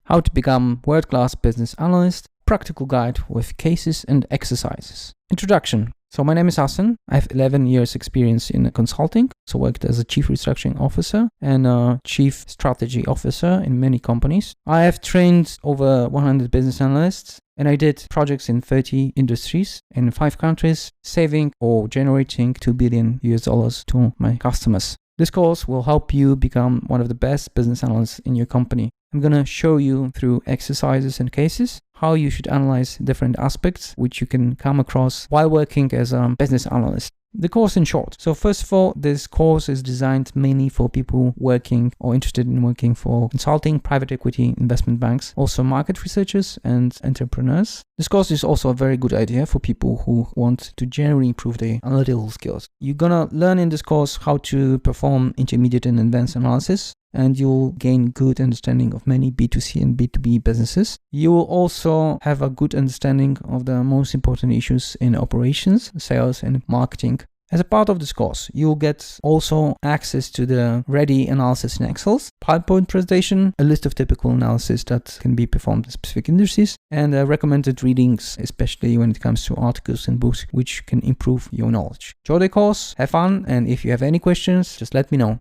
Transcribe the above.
how to become world-class business analyst, practical guide with cases and exercises. Introduction. So my name is Hassan. I have 11 years experience in consulting. So worked as a chief restructuring officer and a chief strategy officer in many companies. I have trained over 100 business analysts and I did projects in 30 industries in 5 countries, saving or generating $2 billion to my customers. This course will help you become one of the best business analysts in your company. I'm going to show you through exercises and cases how you should analyze different aspects which you can come across while working as a business analyst. The course in short. So first of all, this course is designed mainly for people working or interested in working for consulting, private equity, investment banks, also market researchers and entrepreneurs. This course is also a very good idea for people who want to generally improve their analytical skills. You're gonna learn in this course how to perform intermediate and advanced analysis, and you'll gain good understanding of many B2C and B2B businesses. You will also have a good understanding of the most important issues in operations, sales, and marketing. As a part of this course, you'll get also access to the ready analysis in Excel, PowerPoint presentation, a list of typical analysis that can be performed in specific industries, and recommended readings, especially when it comes to articles and books, which can improve your knowledge. Enjoy the course, have fun, and if you have any questions, just let me know.